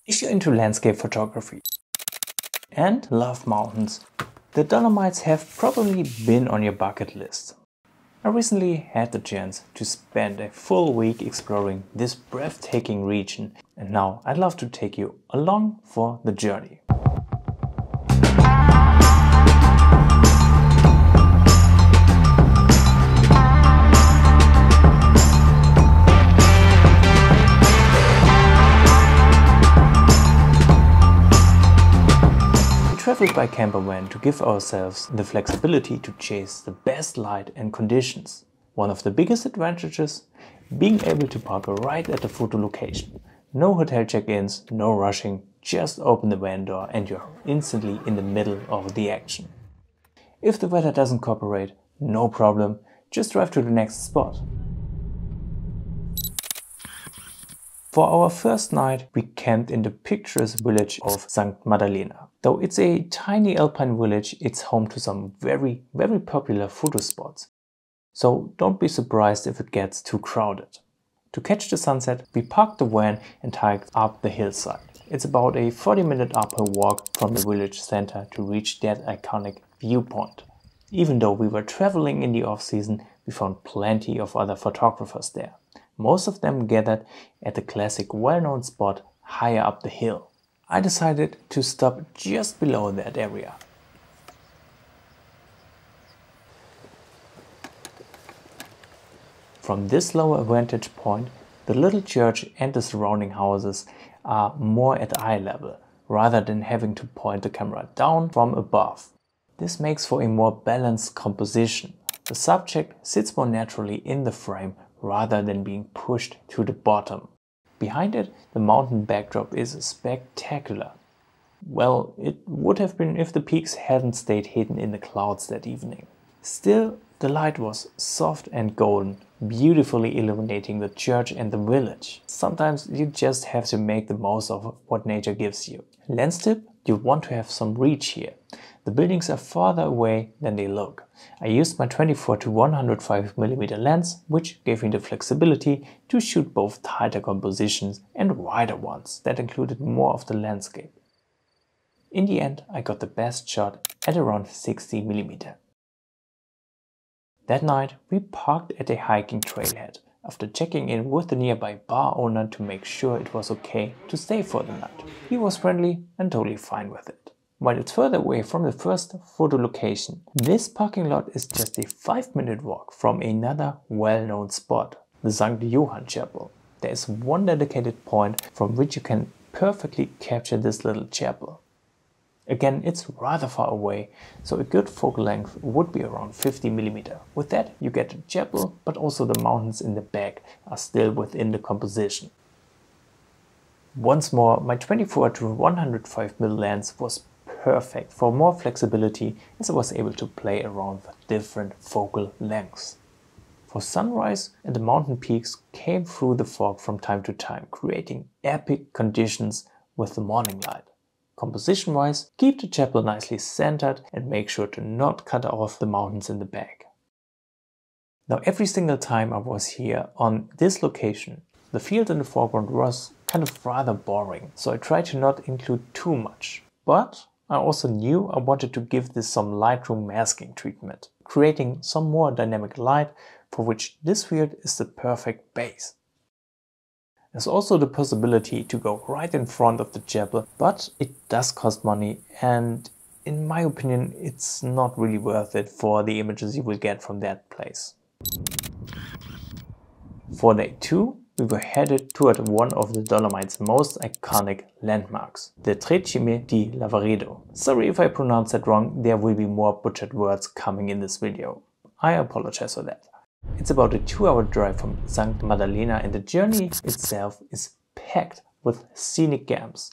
If you're into landscape photography and love mountains, the Dolomites have probably been on your bucket list. I recently had the chance to spend a full week exploring this breathtaking region, and now I'd love to take you along for the journey. We traveled by camper van to give ourselves the flexibility to chase the best light and conditions. One of the biggest advantages, being able to park right at the photo location. No hotel check-ins, no rushing, just open the van door and you're instantly in the middle of the action. If the weather doesn't cooperate, no problem, just drive to the next spot. For our first night, we camped in the picturesque village of St. Maddalena. Though it's a tiny alpine village, it's home to some very popular photo spots. So don't be surprised if it gets too crowded. To catch the sunset, we parked the van and hiked up the hillside. It's about a 40-minute uphill walk from the village center to reach that iconic viewpoint. Even though we were traveling in the off-season, we found plenty of other photographers there. Most of them gathered at the classic well-known spot higher up the hill. I decided to stop just below that area. From this lower vantage point, the little church and the surrounding houses are more at eye level, rather than having to point the camera down from above. This makes for a more balanced composition. The subject sits more naturally in the frame rather than being pushed to the bottom. Behind it, the mountain backdrop is spectacular. Well, it would have been if the peaks hadn't stayed hidden in the clouds that evening. Still, the light was soft and golden, beautifully illuminating the church and the village. Sometimes you just have to make the most of what nature gives you. Lens tip, you want to have some reach here. The buildings are farther away than they look. I used my 24 to 105mm lens, which gave me the flexibility to shoot both tighter compositions and wider ones that included more of the landscape. In the end, I got the best shot at around 60mm. That night, we parked at a hiking trailhead after checking in with the nearby bar owner to make sure it was okay to stay for the night. He was friendly and totally fine with it. While it's further away from the first photo location, this parking lot is just a 5-minute walk from another well-known spot, the St. Johann Chapel. There is one dedicated point from which you can perfectly capture this little chapel. Again, it's rather far away, so a good focal length would be around 50mm. With that, you get the chapel, but also the mountains in the back are still within the composition. Once more, my 24 to 105mm lens was perfect for more flexibility, as I was able to play around with different focal lengths. For sunrise and the mountain peaks came through the fog from time to time, creating epic conditions with the morning light. Composition wise, keep the chapel nicely centered and make sure to not cut off the mountains in the back. Now every single time I was here on this location, the field in the foreground was kind of rather boring, so I tried to not include too much. But I also knew I wanted to give this some Lightroom masking treatment, creating some more dynamic light for which this field is the perfect base. There's also the possibility to go right in front of the chapel, but it does cost money and in my opinion it's not really worth it for the images you will get from that place. For day 2, we were headed toward one of the Dolomites' most iconic landmarks, the Tre Cime di Lavaredo. Sorry if I pronounce that wrong, there will be more butchered words coming in this video. I apologize for that. It's about a 2-hour drive from St. Maddalena and the journey itself is packed with scenic camps.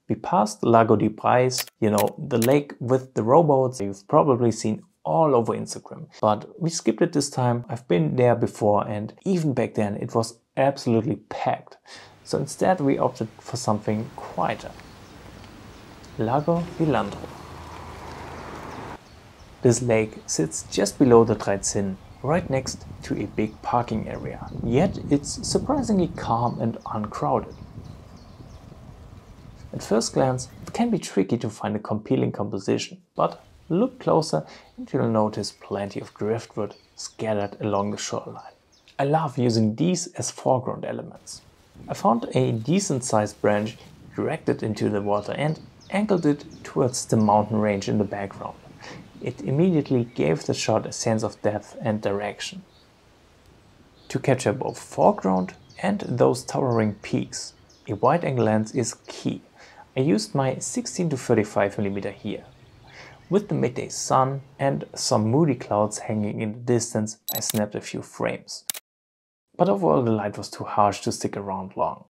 We passed Lago Di Landro, you know, the lake with the rowboats you've probably seen all over Instagram. But we skipped it this time. I've been there before and even back then it was absolutely packed. So instead we opted for something quieter. Lago Di Landro. This lake sits just below the Tre Cime, right next to a big parking area. Yet it's surprisingly calm and uncrowded. At first glance, it can be tricky to find a compelling composition, but look closer and you'll notice plenty of driftwood scattered along the shoreline. I love using these as foreground elements. I found a decent sized branch directed into the water and angled it towards the mountain range in the background. It immediately gave the shot a sense of depth and direction. To capture both foreground and those towering peaks, a wide-angle lens is key. I used my 16-35mm here. With the midday sun and some moody clouds hanging in the distance, I snapped a few frames. But overall the light was too harsh to stick around long.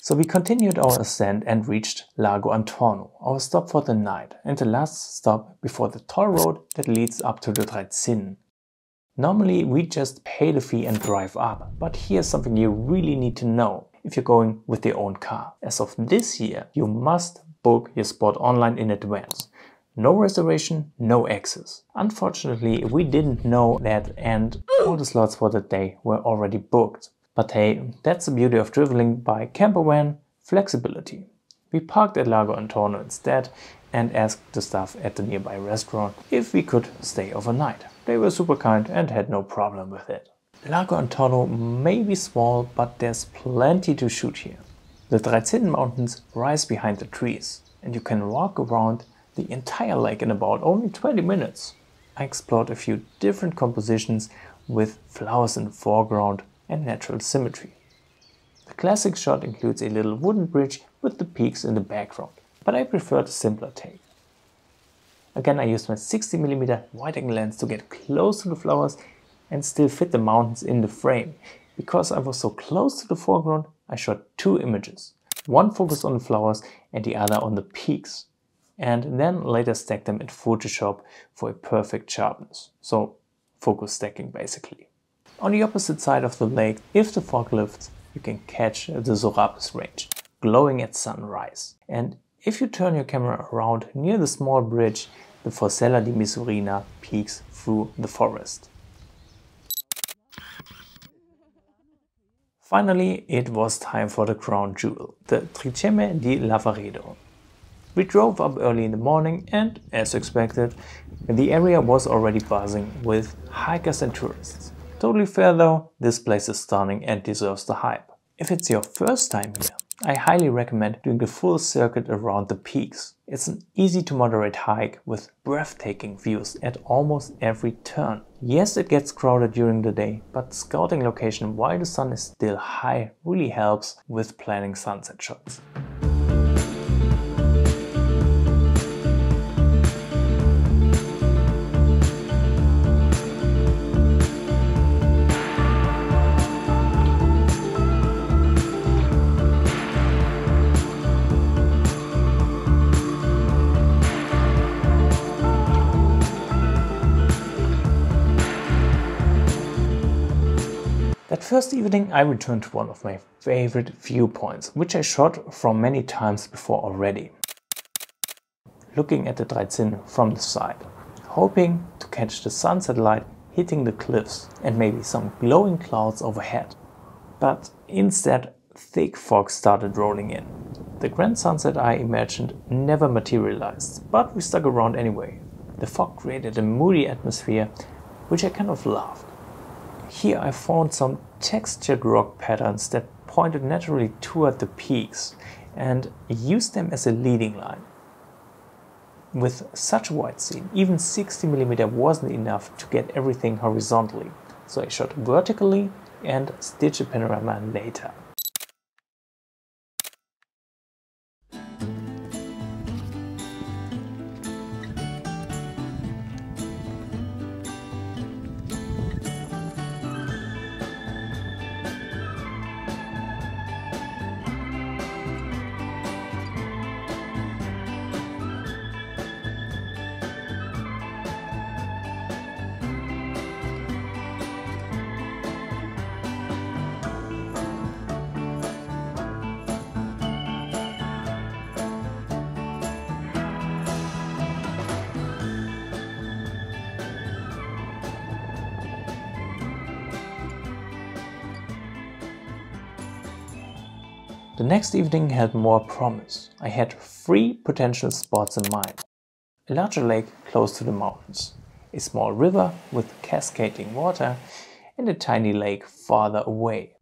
So we continued our ascent and reached Lago Antorno, our stop for the night and the last stop before the toll road that leads up to the Tre Cime. Normally we just pay the fee and drive up, but here's something you really need to know if you're going with your own car. As of this year, you must book your spot online in advance. No reservation, no access. Unfortunately, we didn't know that and all the slots for the day were already booked. But hey, that's the beauty of traveling by campervan, flexibility. We parked at Lago Antorno instead and asked the staff at the nearby restaurant if we could stay overnight. They were super kind and had no problem with it. Lago Antorno may be small, but there's plenty to shoot here. The Tre Cime mountains rise behind the trees and you can walk around the entire lake in about only 20 minutes. I explored a few different compositions with flowers in the foreground and natural symmetry. The classic shot includes a little wooden bridge with the peaks in the background, but I preferred a simpler take. Again, I used my 60mm wide-angle lens to get close to the flowers and still fit the mountains in the frame. Because I was so close to the foreground, I shot two images. One focused on the flowers and the other on the peaks. And then later stacked them in Photoshop for a perfect sharpness. So focus stacking basically. On the opposite side of the lake, if the fog lifts, you can catch the Sorapis range, glowing at sunrise. And if you turn your camera around near the small bridge, the Forcella di Misurina peeks through the forest. Finally, it was time for the crown jewel, the Tre Cime di Lavaredo. We drove up early in the morning and, as expected, the area was already buzzing with hikers and tourists. Totally fair though, this place is stunning and deserves the hype. If it's your first time here, I highly recommend doing the full circuit around the peaks. It's an easy to moderate hike with breathtaking views at almost every turn. Yes, it gets crowded during the day, but scouting location while the sun is still high really helps with planning sunset shots. That first evening I returned to one of my favorite viewpoints, which I shot from many times before already. Looking at the Tre Cime from the side, hoping to catch the sunset light hitting the cliffs and maybe some glowing clouds overhead. But instead, thick fog started rolling in. The grand sunset I imagined never materialized, but we stuck around anyway. The fog created a moody atmosphere, which I kind of loved. Here I found some textured rock patterns that pointed naturally toward the peaks and used them as a leading line. With such a wide scene, even 60mm wasn't enough to get everything horizontally, so I shot vertically and stitched a panorama later. The next evening had more promise. I had 3 potential spots in mind. A larger lake close to the mountains, a small river with cascading water, and a tiny lake farther away.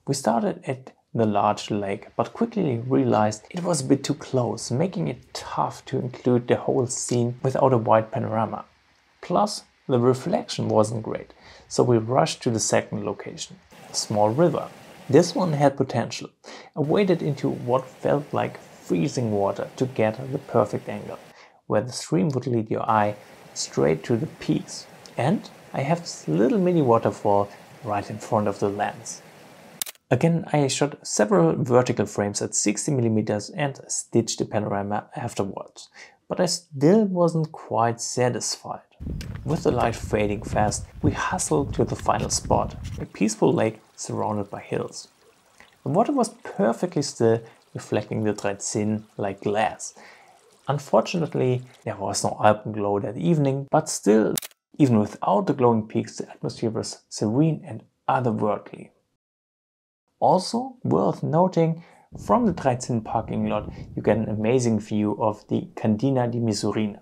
We started at the large lake, but quickly realized it was a bit too close, making it tough to include the whole scene without a wide panorama. Plus, the reflection wasn't great, so we rushed to the second location, a small river. This one had potential. I waded into what felt like freezing water to get the perfect angle, where the stream would lead your eye straight to the peaks. And I have this little mini waterfall right in front of the lens. Again, I shot several vertical frames at 60mm and stitched the panorama afterwards, but I still wasn't quite satisfied. With the light fading fast, we hustled to the final spot, a peaceful lake surrounded by hills. The water was perfectly still, reflecting the Tre Cime like glass. Unfortunately, there was no alpenglow that evening, but still, even without the glowing peaks, the atmosphere was serene and otherworldly. Also worth noting, from the Tre Cime parking lot you get an amazing view of the Catena di Misurina.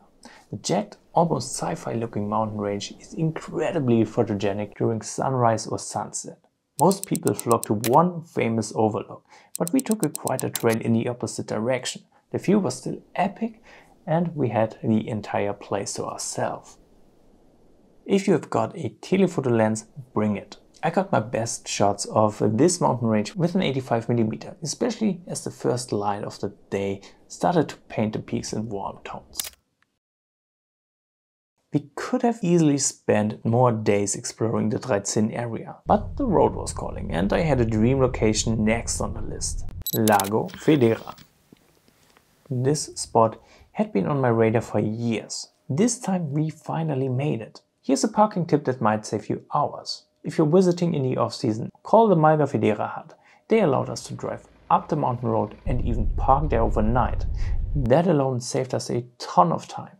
The jagged, almost sci-fi looking mountain range is incredibly photogenic during sunrise or sunset. Most people flock to one famous overlook, but we took a quieter trail in the opposite direction. The view was still epic and we had the entire place to ourselves. If you have got a telephoto lens, bring it. I got my best shots of this mountain range with an 85mm, especially as the first light of the day started to paint the peaks in warm tones. We could have easily spent more days exploring the Tre Cime area, but the road was calling and I had a dream location next on the list, Lago Federa. This spot had been on my radar for years. This time we finally made it. Here's a parking tip that might save you hours. If you're visiting in the off-season, call the Lago Federa hut. They allowed us to drive up the mountain road and even park there overnight. That alone saved us a ton of time.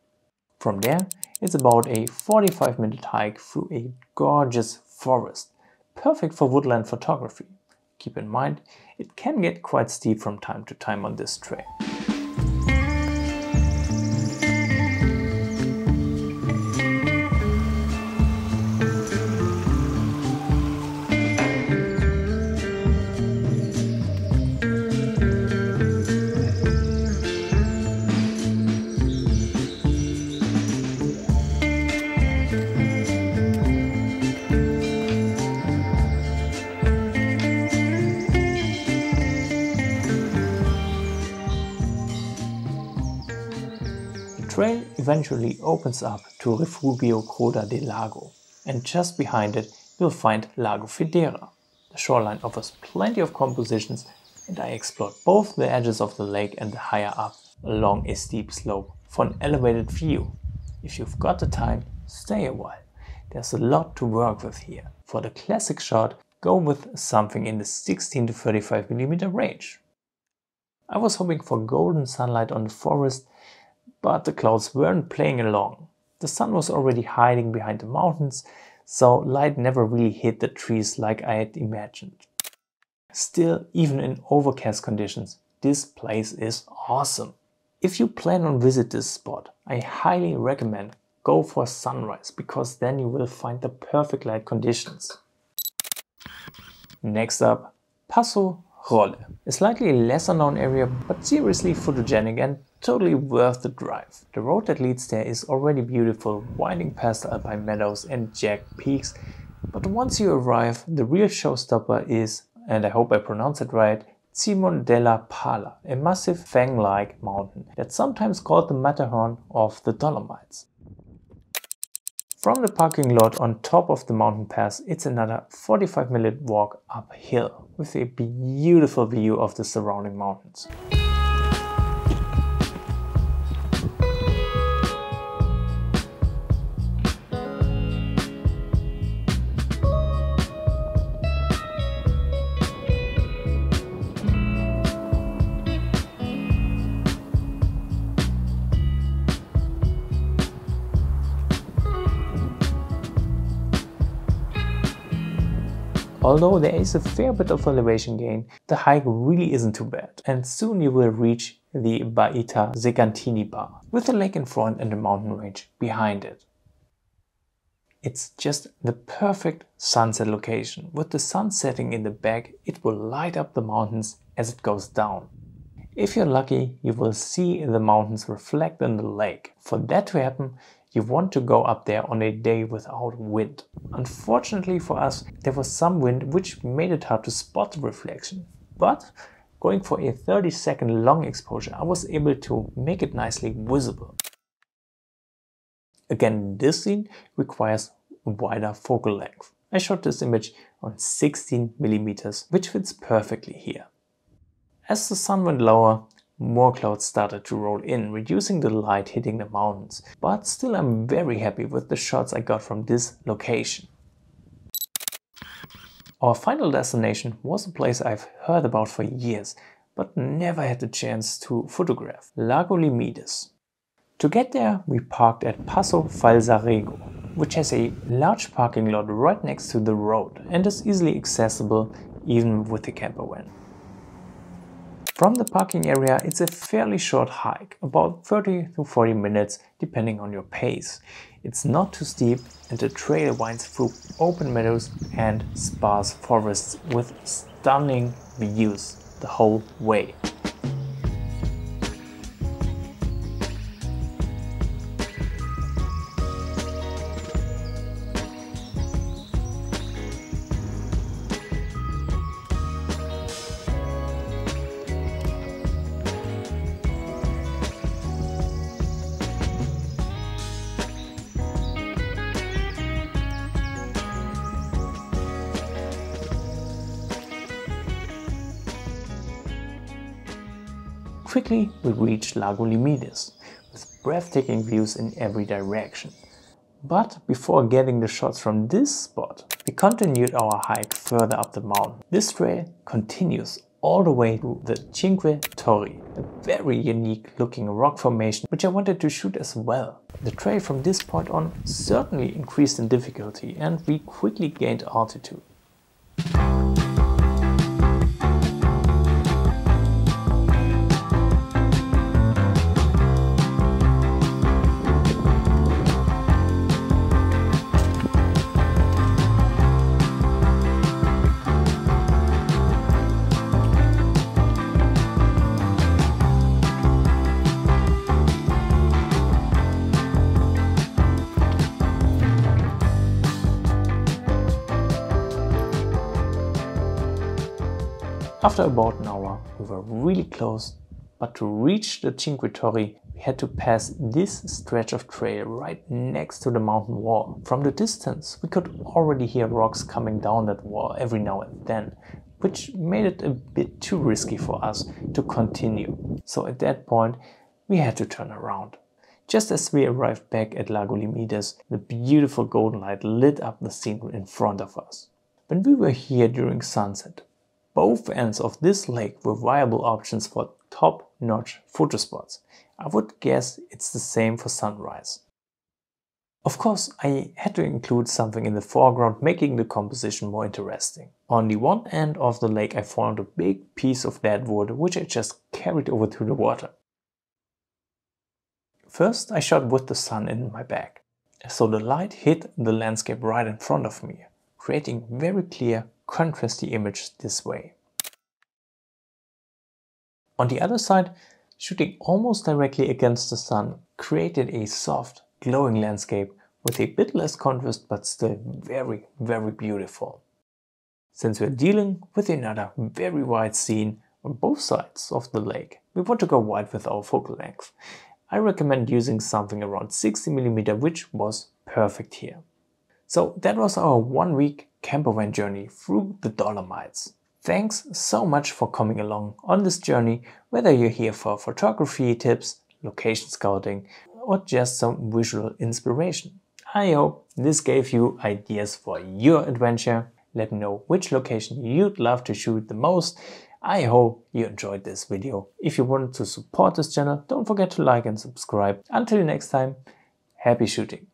From there, it's about a 45-minute hike through a gorgeous forest, perfect for woodland photography. Keep in mind, it can get quite steep from time to time on this trail. The trail eventually opens up to Refugio Coda del Lago, and just behind it you'll find Lago Federa. The shoreline offers plenty of compositions and I explored both the edges of the lake and the higher up along a steep slope for an elevated view. If you've got the time, stay a while. There's a lot to work with here. For the classic shot, go with something in the 16 to 35mm range. I was hoping for golden sunlight on the forest, but the clouds weren't playing along. The sun was already hiding behind the mountains, so light never really hit the trees like I had imagined. Still, even in overcast conditions, this place is awesome. If you plan on visit this spot, I highly recommend go for sunrise, because then you will find the perfect light conditions. Next up, Passo Rolle, a slightly lesser known area but seriously photogenic and totally worth the drive. The road that leads there is already beautiful, winding past alpine meadows and jagged peaks, but once you arrive, the real showstopper is, and I hope I pronounce it right, Cimo della Pala, a massive fang-like mountain that's sometimes called the Matterhorn of the Dolomites. From the parking lot on top of the mountain pass, it's another 45-minute walk uphill with a beautiful view of the surrounding mountains. Although there is a fair bit of elevation gain, the hike really isn't too bad, and soon you will reach the Baita Secantini bar, with the lake in front and the mountain range behind it. It's just the perfect sunset location. With the sun setting in the back, it will light up the mountains as it goes down. If you're lucky, you will see the mountains reflect in the lake. For that to happen, you want to go up there on a day without wind. Unfortunately for us, there was some wind which made it hard to spot the reflection. But going for a 30-second long exposure, I was able to make it nicely visible. Again, this scene requires a wider focal length. I shot this image on 16mm, which fits perfectly here. As the sun went lower, more clouds started to roll in, reducing the light hitting the mountains. But still, I'm very happy with the shots I got from this location. Our final destination was a place I've heard about for years, but never had the chance to photograph: Lago Limides. To get there, we parked at Passo Rolle, which has a large parking lot right next to the road and is easily accessible even with a camper van. From the parking area, it's a fairly short hike, about 30 to 40 minutes depending on your pace. It's not too steep and the trail winds through open meadows and sparse forests with stunning views the whole way. Quickly we reached Lago Limides, with breathtaking views in every direction. But before getting the shots from this spot, we continued our hike further up the mountain. This trail continues all the way to the Cinque Torri, a very unique looking rock formation which I wanted to shoot as well. The trail from this point on certainly increased in difficulty and we quickly gained altitude. After about an hour, we were really close, but to reach the Cinque Torri, we had to pass this stretch of trail right next to the mountain wall. From the distance, we could already hear rocks coming down that wall every now and then, which made it a bit too risky for us to continue. So at that point, we had to turn around. Just as we arrived back at Lago Limides, the beautiful golden light lit up the scene in front of us. When we were here during sunset, both ends of this lake were viable options for top-notch photo spots. I would guess it's the same for sunrise. Of course, I had to include something in the foreground, making the composition more interesting. On the one end of the lake I found a big piece of dead wood, which I just carried over to the water. First I shot with the sun in my back, so the light hit the landscape right in front of me, creating very clear, contrasty image this way. On the other side, shooting almost directly against the sun created a soft, glowing landscape with a bit less contrast but still very, very beautiful. Since we're dealing with another very wide scene on both sides of the lake, we want to go wide with our focal length. I recommend using something around 60mm, which was perfect here. So that was our 1 week camper van journey through the Dolomites. Thanks so much for coming along on this journey, whether you're here for photography tips, location scouting, or just some visual inspiration. I hope this gave you ideas for your adventure. Let me know which location you'd love to shoot the most. I hope you enjoyed this video. If you want to support this channel, don't forget to like and subscribe. Until next time, happy shooting!